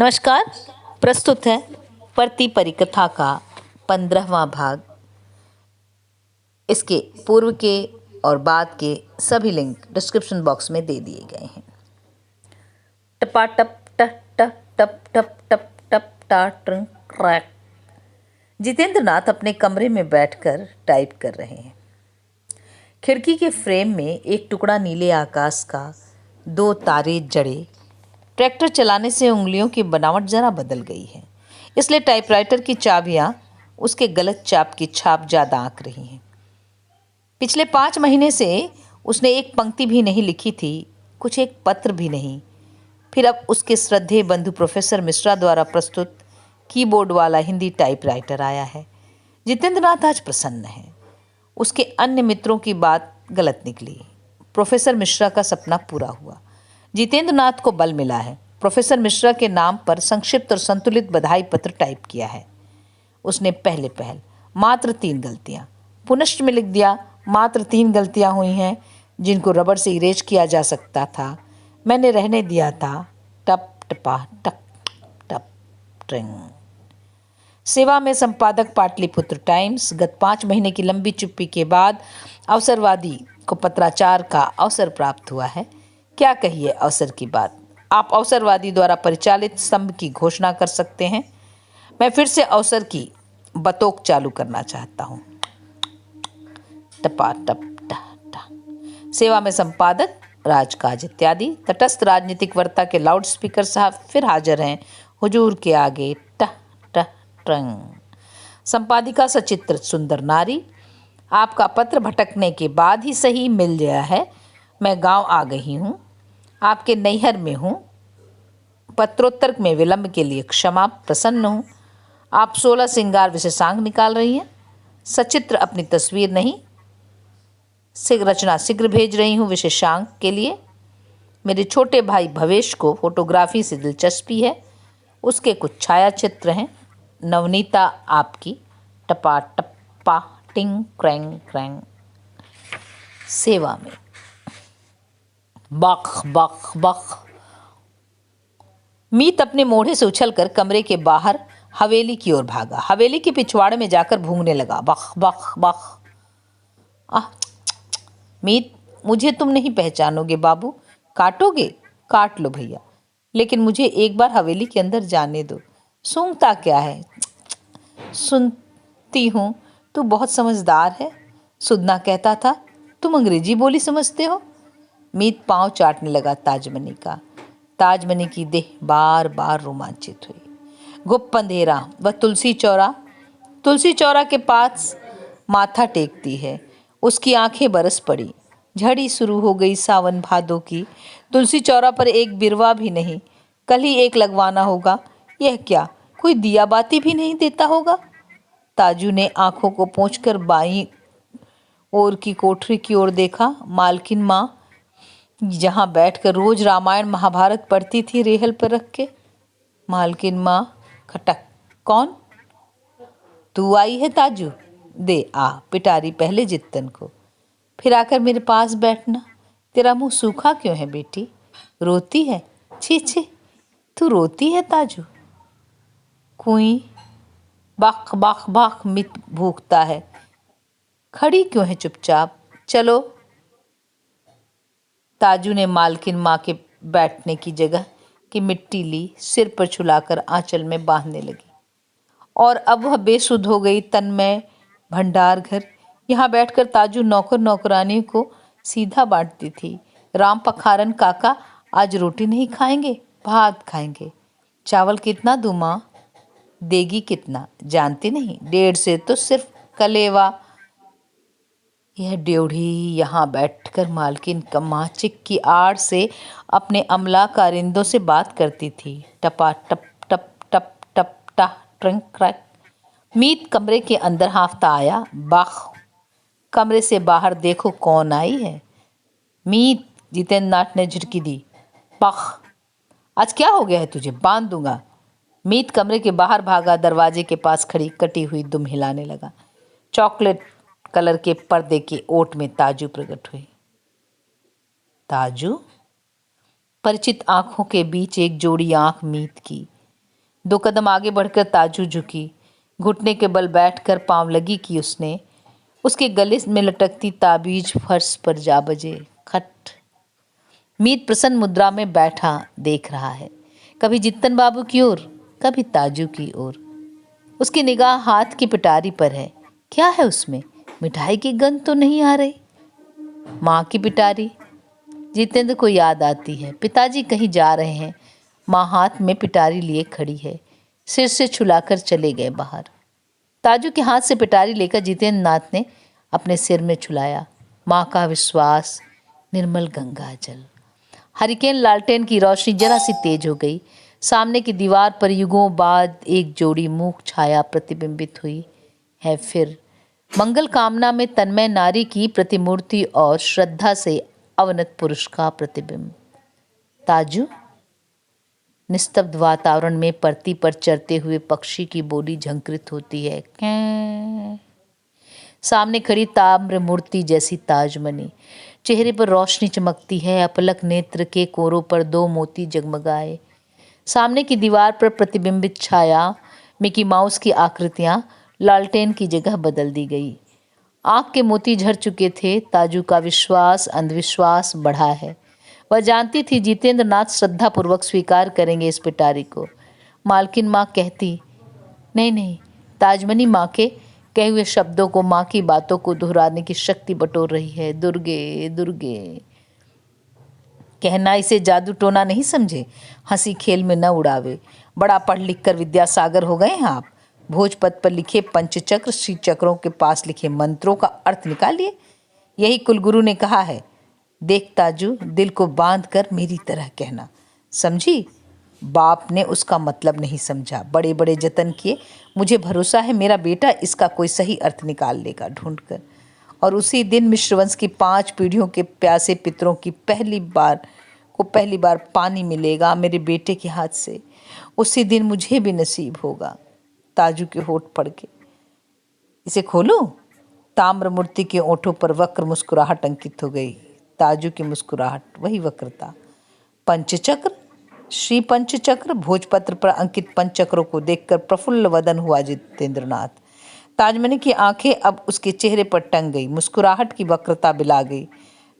नमस्कार। प्रस्तुत है प्रति परिकथा का 15वां भाग। इसके पूर्व के और बाद के सभी लिंक डिस्क्रिप्शन बॉक्स में दे दिए गए हैं। टपा टप टप टप टप टप टप टप टा ट्रंक क्रैक। जितेंद्र नाथ अपने कमरे में बैठकर टाइप कर रहे हैं। खिड़की के फ्रेम में एक टुकड़ा नीले आकाश का, 2 तारे जड़े। ट्रैक्टर चलाने से उंगलियों की बनावट जरा बदल गई है, इसलिए टाइपराइटर की चाबियां उसके गलत चाप की छाप ज़्यादा आंक रही हैं। पिछले 5 महीने से उसने एक पंक्ति भी नहीं लिखी थी, कुछ एक पत्र भी नहीं। फिर अब उसके श्रद्धेय बंधु प्रोफेसर मिश्रा द्वारा प्रस्तुत कीबोर्ड वाला हिंदी टाइपराइटर आया है। जितेंद्र नाथ आज प्रसन्न है। उसके अन्य मित्रों की बात गलत निकली। प्रोफेसर मिश्रा का सपना पूरा हुआ। जितेंद्र नाथ को बल मिला है। प्रोफेसर मिश्रा के नाम पर संक्षिप्त और संतुलित बधाई पत्र टाइप किया है उसने। पहल मात्र 3 गलतियां। पुनश्च में लिख दिया, मात्र 3 गलतियां हुई हैं जिनको रबड़ से इरेज किया जा सकता था। मैंने रहने दिया था। टप टपा टप टप ट्रिंग। सेवा में संपादक, पाटलिपुत्र टाइम्स। गत 5 महीने की लंबी चुप्पी के बाद अवसरवादी को पत्राचार का अवसर प्राप्त हुआ है। क्या कहिए अवसर की बात। आप अवसरवादी द्वारा परिचालित स्तंभ की घोषणा कर सकते हैं। मैं फिर से अवसर की बतौक चालू करना चाहता हूँ। टपा टप टा टा। सेवा में संपादक, राजकाज इत्यादि। तटस्थ राजनीतिक वार्ता के लाउड स्पीकर साहब फिर हाजिर हैं हुजूर के आगे। टह टह ट्रंग। संपादिका सचित्र सुंदर नारी। आपका पत्र भटकने के बाद ही सही मिल गया है। मैं गांव आ गई हूँ, आपके नैहर में हूँ। पत्रोत्तर में विलंब के लिए क्षमा। प्रसन्न हूँ। आप 16 श्रृंगार विशेषांक निकाल रही हैं। सचित्र अपनी तस्वीर नहीं, रचना शीघ्र भेज रही हूँ विशेषांक के लिए। मेरे छोटे भाई भवेश को फोटोग्राफी से दिलचस्पी है, उसके कुछ छायाचित्र हैं। नवनीता आपकी। टपा टप्पा टिंग क्रैंग क्रैंग। सेवा में बख बख बख। मीत अपने मोढ़े से उछलकर कमरे के बाहर हवेली की ओर भागा। हवेली के पिछवाड़े में जाकर भूंगने लगा। बख बख बख। आह, मीत, मुझे तुम नहीं पहचानोगे बाबू। काटोगे? काट लो भैया, लेकिन मुझे एक बार हवेली के अंदर जाने दो। सूंघता क्या है? सुनती हूँ तू बहुत समझदार है। सुदना कहता था तुम अंग्रेजी बोली समझते हो। मीत पांव चाटने लगा ताजमनी का। ताजमनी की देह बार बार रोमांचित हुई। गुप्त अंधेरा व तुलसी चौरा के पास माथा टेकती है। उसकी आंखें बरस पड़ी। झड़ी शुरू हो गई सावन भादों की। तुलसी चौरा पर एक बिरवा भी नहीं। कल ही एक लगवाना होगा। यह क्या, कोई दिया बाती भी नहीं देता होगा। ताजू ने आंखों को पोंछकर बाईं ओर की कोठरी की ओर देखा। मालकिन माँ जहाँ बैठकर रोज रामायण महाभारत पढ़ती थी रेहल पर रख के। मालकिन माँ खटक। कौन? तू आई है ताजू? दे आ पिटारी पहले जित्तन को, फिर आकर मेरे पास बैठना। तेरा मुंह सूखा क्यों है बेटी? रोती है? छी छी, तू रोती है ताजू? कुई बख बख बख। मित भूखता है। खड़ी क्यों है चुपचाप? चलो। ताजू ने मालकिन माँ के बैठने की जगह की मिट्टी ली, सिर पर छुलाकर आंचल में बांधने लगी। और अब वह बेसुध हो गई। तन्मय भंडार घर। यहाँ बैठकर ताजू नौकर नौकरानी को सीधा बांटती थी। राम पखारन काका आज रोटी नहीं खाएंगे, भात खाएंगे। चावल कितना दूँ माँ? देगी कितना जानती नहीं? 1.5 से तो सिर्फ कलेवा। यह ड्योढ़ी यहाँ बैठकर मालकिन कम्मा चिक की आड़ से अपने अमला कारिंदों से बात करती थी। टपा टप टप टप टप टा ट्रंक क्रैक। मीत कमरे के अंदर हांफता आया। बाख। कमरे से बाहर देखो कौन आई है। मीत, जितेंद्र नाथ ने झिड़की दी। पख। आज क्या हो गया है तुझे? बांध दूंगा। मीत कमरे के बाहर भागा। दरवाजे के पास खड़ी कटी हुई दुम हिलाने लगा। चॉकलेट कलर के पर्दे के ओट में ताजू प्रकट हुई। ताजू? परिचित आंखों के बीच एक जोड़ी आंख मीत की। 2 कदम आगे बढ़कर ताजू झुकी, घुटने के बल बैठकर पांव लगी कि उसके गले में लटकती ताबीज फर्श पर जा बजे। खट। मीत प्रसन्न मुद्रा में बैठा देख रहा है, कभी जित्तन बाबू की ओर, कभी ताजू की ओर। उसकी निगाह हाथ की पिटारी पर है। क्या है उसमें? मिठाई की गंध तो नहीं आ रही। माँ की पिटारी जितेंद्र को याद आती है। पिताजी कहीं जा रहे हैं, माँ हाथ में पिटारी लिए खड़ी है, सिर से छुलाकर चले गए बाहर। ताजू के हाथ से पिटारी लेकर जितेंद्र नाथ ने अपने सिर में छुलाया। माँ का विश्वास, निर्मल गंगा जल। हरिकेन लालटेन की रोशनी जरा सी तेज हो गई। सामने की दीवार पर युगों बाद एक जोड़ी मूक छाया प्रतिबिंबित हुई है। फिर मंगल कामना में तन्मय नारी की प्रतिमूर्ति और श्रद्धा से अवनत पुरुष का प्रतिबिंब। ताजू। निस्तब्ध वातावरण में परती पर चरते हुए पक्षी की बोली झंकृत होती है। कैं। सामने खड़ी ताम्र मूर्ति जैसी ताजमनी, चेहरे पर रोशनी चमकती है, अपलक नेत्र के कोरों पर 2 मोती जगमगाए। सामने की दीवार पर प्रतिबिंबित छाया, मिकी माउस की आकृतियां लालटेन की जगह बदल दी गई। आंख के मोती झड़ चुके थे। ताजू का विश्वास अंधविश्वास बढ़ा है। वह जानती थी जितेंद्र नाथ श्रद्धापूर्वक स्वीकार करेंगे इस पिटारी को। मालकिन माँ कहती, नहीं नहीं। ताजमनी माँ के कहे हुए शब्दों को, माँ की बातों को दोहराने की शक्ति बटोर रही है। दुर्गे दुर्गे कहना इसे जादू टोना नहीं समझे, हंसी खेल में न उड़ावे। बड़ा पढ़ लिख कर विद्यासागर हो गए हैं आप। भोजपत्र पर लिखे पंचचक्र, श्री चक्रों के पास लिखे मंत्रों का अर्थ निकालिए। यही कुलगुरु ने कहा है। देख ताजू, दिल को बांध कर मेरी तरह कहना, समझी? बाप ने उसका मतलब नहीं समझा। बड़े बड़े जतन किए। मुझे भरोसा है मेरा बेटा इसका कोई सही अर्थ निकाल लेगा ढूंढकर। और उसी दिन मिश्र वंश की 5 पीढ़ियों के प्यासे पितरों की पहली बार पानी मिलेगा मेरे बेटे के हाथ से। उसी दिन मुझे भी नसीब होगा। ताजू के होठ पड़ के, इसे खोलूं? ताम्र मूर्ति के ओठों पर वक्र मुस्कुराहट अंकित हो गई। ताजू की मुस्कुराहट, वही वक्रता। पंचचक्र, श्री पंचचक्र। भोजपत्र पर अंकित पंचचक्रों को देखकर प्रफुल्ल वदन हुआ जितेंद्रनाथ। ताजमनी की आंखें अब उसके चेहरे पर टंग गई। मुस्कुराहट की वक्रता बिला गई।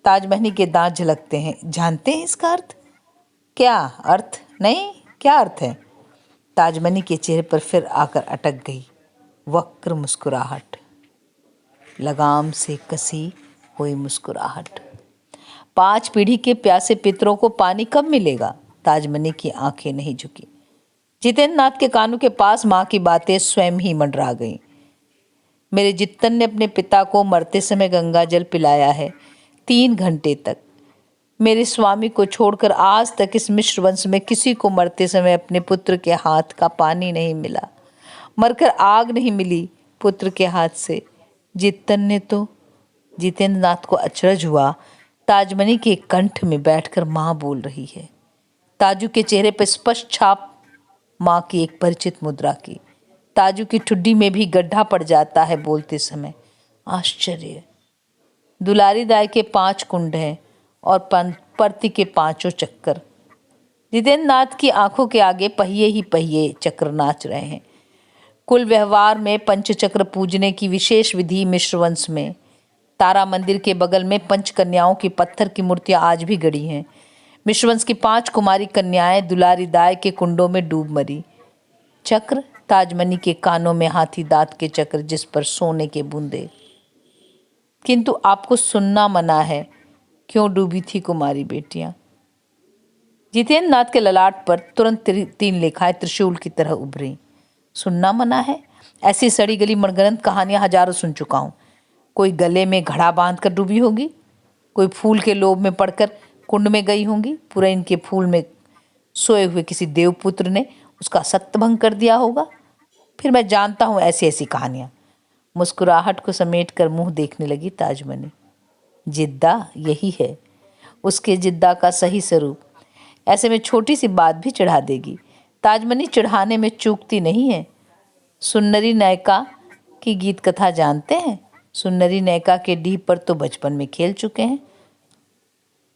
ताजमनी के दांत झलकते हैं। जानते हैं इसका अर्थ? क्या अर्थ? नहीं, क्या अर्थ है? ताजमनी के चेहरे पर फिर आकर अटक गई वक्र मुस्कुराहट, लगाम से कसी हुई मुस्कुराहट। 5 पीढ़ी के प्यासे पितरों को पानी कब मिलेगा? ताजमनी की आंखें नहीं झुकी। जितेंद्र नाथ के कानों के पास माँ की बातें स्वयं ही मंडरा गईं। मेरे जित्तन ने अपने पिता को मरते समय गंगा जल पिलाया है, 3 घंटे तक। मेरे स्वामी को छोड़कर आज तक इस मिश्र वंश में किसी को मरते समय अपने पुत्र के हाथ का पानी नहीं मिला। मरकर आग नहीं मिली पुत्र के हाथ से। जित्तन ने तो। जितेंद्र नाथ को अचरज हुआ। ताजमनी के कंठ में बैठकर माँ बोल रही है। ताजू के चेहरे पर स्पष्ट छाप माँ की एक परिचित मुद्रा की। ताजू की ठुड्डी में भी गड्ढा पड़ जाता है बोलते समय। आश्चर्य। दुलारी दाई के 5 कुंड हैं और परती के 5 चक्कर। जितेंद्र नाथ की आंखों के आगे पहिए ही पहिए चक्र नाच रहे हैं। कुल व्यवहार में पंचचक्र पूजने की विशेष विधि मिश्र वंश में। तारा मंदिर के बगल में 5 कन्याओं की पत्थर की मूर्तियां आज भी गड़ी हैं। मिश्र वंश की 5 कुमारी कन्याएं दुलारी दाई के कुंडों में डूब मरी। चक्र, ताजमनी के कानों में हाथी दांत के चक्र, जिस पर सोने के बूंदे। किंतु आपको सुनना मना है। क्यों डूबी थी कुमारी बेटियां? जितेंद्र नाथ के ललाट पर तुरंत 3 लेखाएं त्रिशूल की तरह उभरी। सुनना मना है? ऐसी सड़ी गली मनगढ़ंत कहानियां हजारों सुन चुका हूं। कोई गले में घड़ा बांधकर डूबी होगी, कोई फूल के लोभ में पड़कर कुंड में गई होंगी, पुरैन के फूल में सोए हुए किसी देवपुत्र ने उसका सत्यभंग कर दिया होगा। फिर मैं जानता हूँ ऐसी ऐसी कहानियाँ। मुस्कुराहट को समेट कर मुंह देखने लगी ताजमनी। जिद्दा यही है, उसके जिद्दा का सही स्वरूप। ऐसे में छोटी सी बात भी चढ़ा देगी। ताजमनी चढ़ाने में चूकती नहीं है। सुन्नरी नायका की गीत कथा जानते हैं? सुन्नरी नायका के डीह पर तो बचपन में खेल चुके हैं।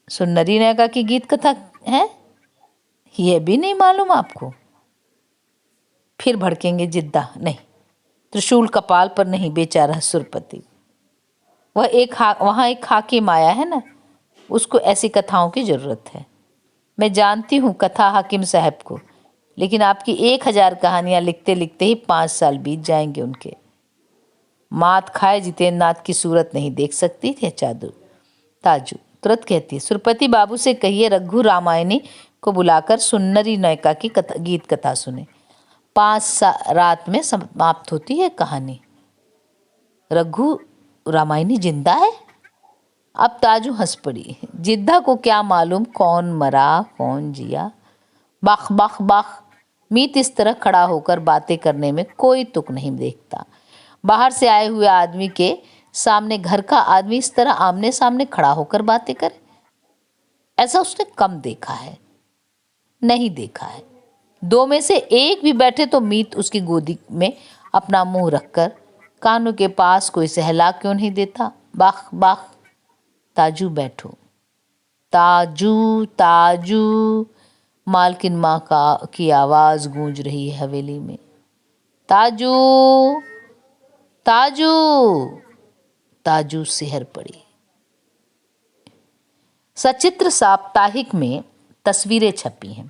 सुन्नरी नायका की गीत कथा है? यह भी नहीं मालूम आपको? फिर भड़केंगे जिद्दा, नहीं, त्रिशूल कपाल पर नहीं बेचारा सुरपति। वहाँ एक खाकी माया है ना, उसको ऐसी कथाओं की जरूरत है। मैं जानती हूँ कथा हाकिम साहब को, लेकिन आपकी 1000 कहानियां लिखते लिखते ही 5 साल बीत जाएंगे उनके। मात खाए जितेंद्र नाथ की सूरत नहीं देख सकती थी ताजू तुरंत कहती है, सुरपति बाबू से कहिए रघु रामायणी को बुलाकर सुन्नरी नयका की गीत कथा सुने। 5 रात में समाप्त होती है कहानी। रघु रामायणी जिंदा है? अब ताजू हंस पड़ी। जिद्दा को क्या मालूम कौन मरा कौन जिया। बख बख बख। मीत इस तरह खड़ा होकर बातें करने में कोई तुक नहीं देखता। बाहर से आए हुए आदमी के सामने घर का आदमी इस तरह आमने सामने खड़ा होकर बातें करे, ऐसा उसने कम देखा है, नहीं देखा है। 2 में से एक भी बैठे तो मीत उसकी गोदी में अपना मुंह रखकर कानों के पास कोई सहला क्यों नहीं देता। बाख बाख। ताजू बैठो, ताजू ताजू। मालकिन माँ की आवाज गूंज रही है हवेली में। ताजू ताजू। ताजू सिहर पड़ी। सचित्र साप्ताहिक में तस्वीरें छपी हैं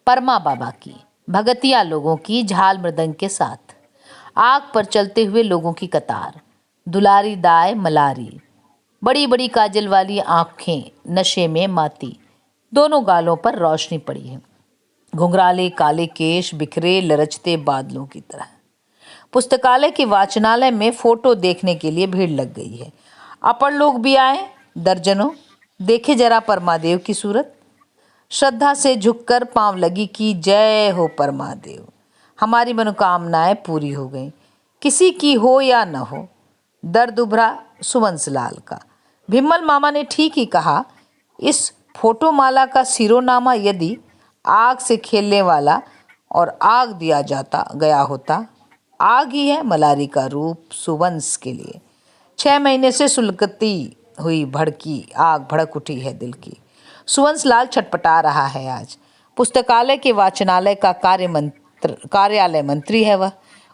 परमा बाबा की, भगतिया लोगों की झाल मृदंग के साथ, आग पर चलते हुए लोगों की कतार, दुलारी दाय मलारी, बड़ी बड़ी काजल वाली आंखें नशे में माती, दोनों गालों पर रोशनी पड़ी है, घुंघराले काले केश बिखरे लरचते बादलों की तरह। पुस्तकालय के वाचनालय में फोटो देखने के लिए भीड़ लग गई है। अपर लोग भी आए दर्जनों। देखे जरा परमादेव की सूरत। श्रद्धा से झुककर पांव लगी कि जय हो परमादेव, हमारी मनोकामनाएं पूरी हो गई, किसी की हो या न हो। दर्द उभरा सुवंश लाल का। भिम्मल मामा ने ठीक ही कहा, इस फोटोमाला का सिरोनामा यदि आग से खेलने वाला और आग दिया जाता गया होता। आग ही है मलारी का रूप सुवंश के लिए। 6 महीने से सुलगती हुई भड़की आग भड़क उठी है दिल की। सुवंश लाल छटपटा रहा है आज। पुस्तकालय के वाचनालय का कार्यालय मंत्री है वह।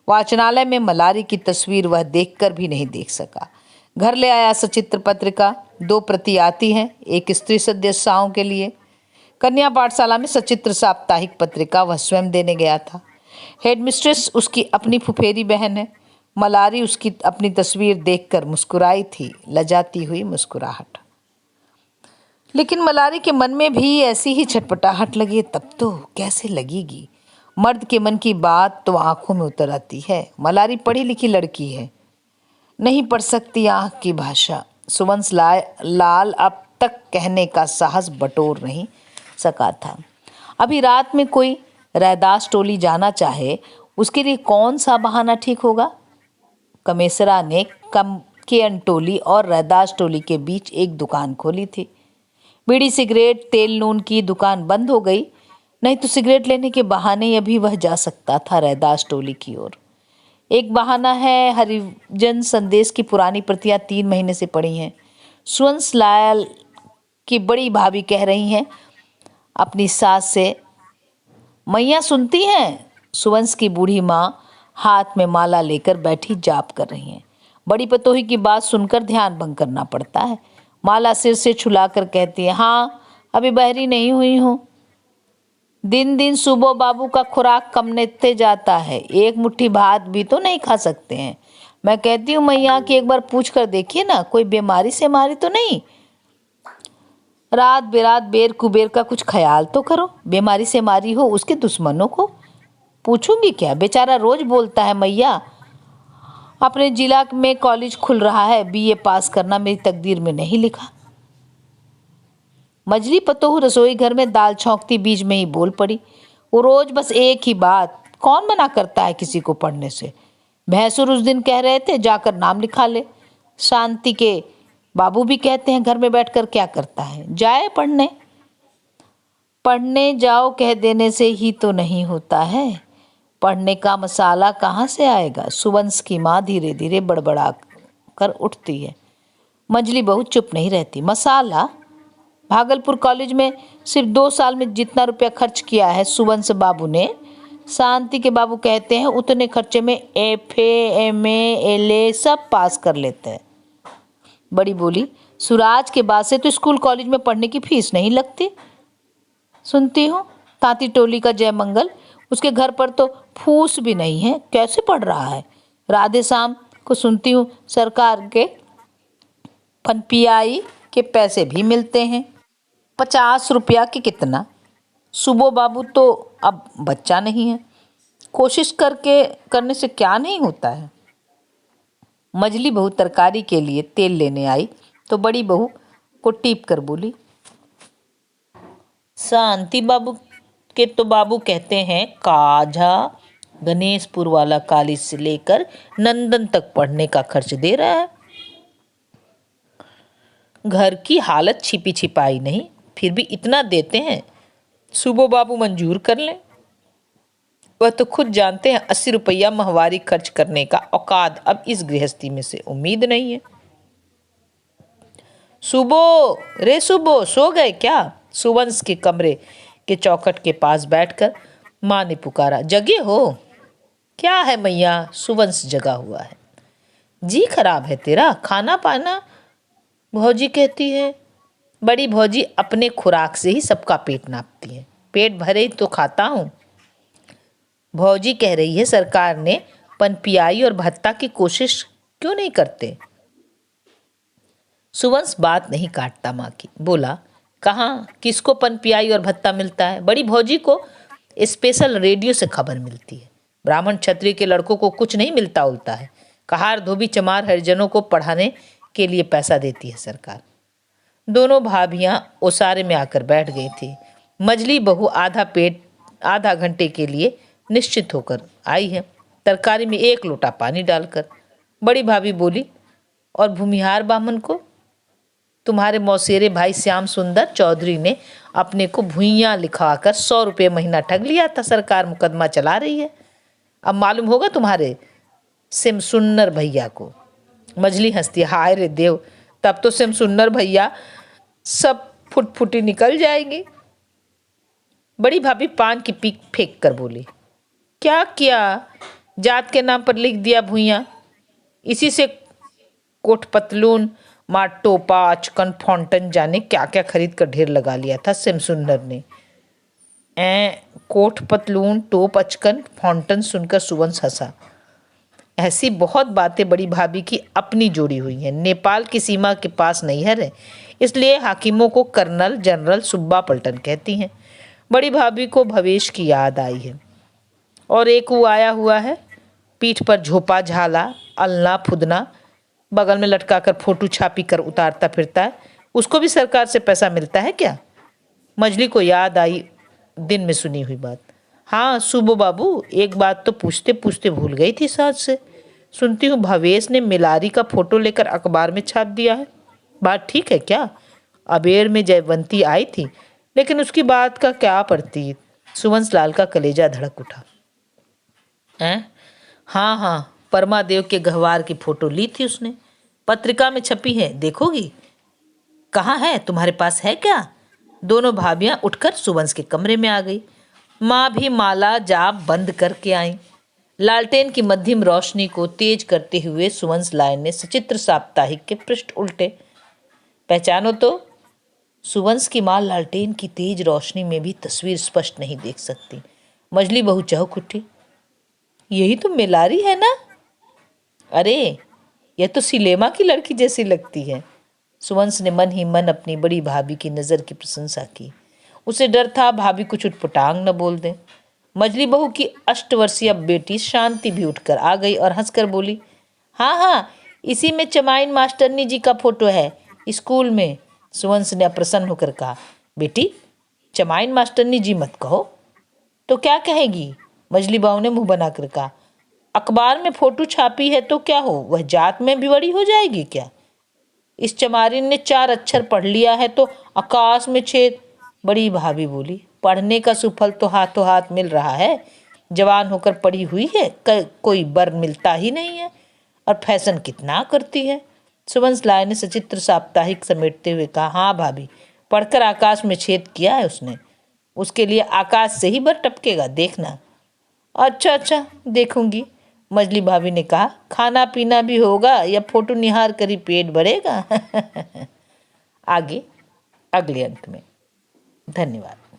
वाचनालय में मलारी की तस्वीर वह देखकर भी नहीं देख सका। घर ले आया सचित्र पत्रिका। 2 प्रति आती हैं, एक स्त्री सदस्याओं के लिए। कन्या पाठशाला में सचित्र साप्ताहिक पत्रिका वह स्वयं देने गया था। हेडमिस्ट्रेस उसकी अपनी फुफेरी बहन है। मलारी उसकी अपनी तस्वीर देखकर मुस्कुराई थी, लजाती हुई मुस्कुराहट। लेकिन मलारी के मन में भी ऐसी ही छटपटाहट लगी। तब तो कैसे लगेगी? मर्द के मन की बात तो आंखों में उतर आती है। मलारी पढ़ी लिखी लड़की है, नहीं पढ़ सकती आंख की भाषा। सुवंश लाल अब तक कहने का साहस बटोर नहीं सका था। अभी रात में कोई रैदास टोली जाना चाहे, उसके लिए कौन सा बहाना ठीक होगा? कमेसरा ने के अंटोली और रैदास टोली के बीच एक दुकान खोली थी। बीड़ी सिगरेट तेल नून की दुकान बंद हो गई, नहीं तो सिगरेट लेने के बहाने अभी वह जा सकता था रैदास टोली की ओर। एक बहाना है, हरिजन संदेश की पुरानी प्रतियां 3 महीने से पड़ी हैं। सुवंश लाल की बड़ी भाभी कह रही हैं अपनी सास से, मैया सुनती हैं? सुवंश की बूढ़ी माँ हाथ में माला लेकर बैठी जाप कर रही हैं। बड़ी पतोही की बात सुनकर ध्यान भंग करना पड़ता है। माला सिर से छुलाकर कहती है, हाँ अभी बहरी नहीं हुई हूँ। दिन दिन सुबह बाबू का खुराक कमते जाता है, एक मुट्ठी भात भी तो नहीं खा सकते हैं। मैं कहती हूँ मैया कि एक बार पूछ कर देखिए ना, कोई बीमारी से मारी तो नहीं। रात बेरात बेर कुबेर का कुछ ख्याल तो करो, बीमारी से मारी हो उसके दुश्मनों को पूछूंगी क्या? बेचारा रोज बोलता है, मैया अपने जिला में कॉलेज खुल रहा है, बीए पास करना मेरी तकदीर में नहीं लिखा। मजली पतोहू रसोई घर में दाल छौंकती बीच में ही बोल पड़ी। वो रोज बस एक ही बात, कौन मना करता है किसी को पढ़ने से? भैंसुर उस दिन कह रहे थे जाकर नाम लिखा ले। शांति के बाबू भी कहते हैं घर में बैठकर क्या करता है, जाए पढ़ने। पढ़ने जाओ कह देने से ही तो नहीं होता है, पढ़ने का मसाला कहाँ से आएगा? सुवंश की माँ धीरे धीरे बड़बड़ा कर उठती है। मजली बहुत चुप नहीं रहती। मसाला? भागलपुर कॉलेज में सिर्फ 2 साल में जितना रुपया खर्च किया है सुवंश बाबू ने, शांति के बाबू कहते हैं उतने खर्चे में एफए, एमए, एलए सब पास कर लेते हैं। बड़ी बोली, सुराज के बाद से तो स्कूल कॉलेज में पढ़ने की फीस नहीं लगती। सुनती हूँ तांती टोली का जय मंगल, उसके घर पर तो फूस भी नहीं है, कैसे पढ़ रहा है। राधे श्याम को सुनती हूँ सरकार के फनपीआई के पैसे भी मिलते हैं, 50 रुपया के कितना। सुबो बाबू तो अब बच्चा नहीं है, कोशिश करने से क्या नहीं होता है। मझली बहू तरकारी के लिए तेल लेने आई तो बड़ी बहू को टीप कर बोली, शांति बाबू के तो बाबू कहते हैं काजा गणेशपुर वाला कॉलेज से लेकर नंदन तक पढ़ने का खर्च दे रहा है। घर की हालत छिपी छिपाई नहीं, फिर भी इतना देते हैं। सुबो बाबू मंजूर कर लें। वह तो खुद जानते हैं 80 रुपया माहवारी खर्च करने का औकात अब इस गृहस्थी में से उम्मीद नहीं है। सुबो, रे सुबो, सो गए क्या? सुवंश के कमरे के चौखट के पास बैठकर माँ ने पुकारा। जगे हो? क्या है मैया? सुवंश जगा हुआ है। जी खराब है तेरा, खाना पाना? भौजी कहती है। बड़ी भौजी अपने खुराक से ही सबका पेट नापती है, पेट भरे ही तो खाता हूँ। भौजी कह रही है सरकार ने पनपीआई और भत्ता की कोशिश क्यों नहीं करते। सुवंश बात नहीं काटता माँ की, बोला, कहाँ किसको पनपीआई और भत्ता मिलता है? बड़ी भौजी को स्पेशल रेडियो से खबर मिलती है। ब्राह्मण क्षत्रिय के लड़कों को कुछ नहीं मिलता उलता है। कहार धोबी चमार हरिजनों को पढ़ाने के लिए पैसा देती है सरकार। दोनों भाभियां ओसारे में आकर बैठ गई थी। मझली बहू आधा घंटे के लिए निश्चित होकर आई है, तरकारी में 1 लोटा पानी डालकर। बड़ी भाभी बोली, और भूमिहार बामन को? तुम्हारे मौसेरे भाई श्याम सुंदर चौधरी ने अपने को भुइयां लिखवाकर 100 रुपये महीना ठग लिया था, सरकार मुकदमा चला रही है। अब मालूम होगा तुम्हारे सिमसुन्नर भैया को। मझली हंसती, हाय रे देव, तब तो सिमसुन्नर भैया सब फुटफुटी निकल जाएगी। बड़ी भाभी पान की पीक फेंक कर बोली, क्या किया? जात के नाम पर लिख दिया भुइयां। इसी से कोट पतलून, टोपा, अचकन, फॉन्टन, जाने क्या क्या खरीद कर ढेर लगा लिया था सिमसुन्नर ने। कोट पतलून, टोप, अचकन, फॉन्टन सुनकर सुवंश हंसा। ऐसी बहुत बातें बड़ी भाभी की अपनी जोड़ी हुई हैं। नेपाल की सीमा के पास नैहर है, इसलिए हाकिमों को कर्नल जनरल सुब्बा पलटन कहती हैं। बड़ी भाभी को भवेश की याद आई है। और एक वो आया हुआ है, पीठ पर झोपा झाला, अलना फुदना, बगल में लटका कर फोटो छापी कर उतारता फिरता है, उसको भी सरकार से पैसा मिलता है क्या? मझली को याद आई दिन में सुनी हुई बात। हाँ सुबो बाबू, एक बात तो पूछते पूछते भूल गई थी साथ से। सुनती हूँ भवेश ने मिलारी का फोटो लेकर अखबार में छाप दिया है। बात ठीक है क्या? अबेर में जयवंती आई थी, लेकिन उसकी बात का क्या प्रतीत। सुवंश लाल का कलेजा धड़क उठा। हाँ हाँ, परमादेव के गहवार की फोटो ली थी उसने, पत्रिका में छपी है, देखोगी? कहाँ है, तुम्हारे पास है क्या? दोनों भाभियां उठकर सुवंश के कमरे में आ गई। माँ भी माला जाप बंद करके आई। लालटेन की मध्यम रोशनी को तेज करते हुए सुवंश लाल ने सचित्र साप्ताहिक के पृष्ठ उल्टे। पहचानो तो? सुवंश की माँ लालटेन की तेज रोशनी में भी तस्वीर स्पष्ट नहीं देख सकती। मझली बहू चौंक उठी, यही तो मिलारी है ना? अरे यह तो सिलेमा की लड़की जैसी लगती है। सुवंश ने मन ही मन अपनी बड़ी भाभी की नज़र की प्रशंसा की। उसे डर था भाभी कुछ उटपटांग न बोल दे। मझली बहू की 8 वर्षीय बेटी शांति भी उठकर आ गई और हंसकर बोली, हाँ हाँ, इसी में चमाइन मास्टरनी जी का फोटो है, स्कूल में। सुवंश ने अप्रसन्न होकर कहा, बेटी चमाइन मास्टरनी जी मत कहो। तो क्या कहेगी? मझली बहू ने मुंह बनाकर कहा, अखबार में फोटो छापी है तो क्या हो, वह जात में भी बड़ी हो जाएगी क्या? इस चमारिन ने 4 अक्षर पढ़ लिया है तो आकाश में छेद। बड़ी भाभी बोली, पढ़ने का सुफल तो हाथों हाथ मिल रहा है, जवान होकर पढ़ी हुई है, कोई बर मिलता ही नहीं है, और फैशन कितना करती है। सुवंश लाल ने सचित्र साप्ताहिक समेटते हुए कहा, हाँ भाभी, पढ़कर आकाश में छेद किया है उसने, उसके लिए आकाश से ही बर टपकेगा, देखना। अच्छा अच्छा, देखूंगी। मजली भाभी ने कहा, खाना पीना भी होगा या फोटो निहार कर ही पेट भरेगा। आगे अगले अंक में। धन्यवाद।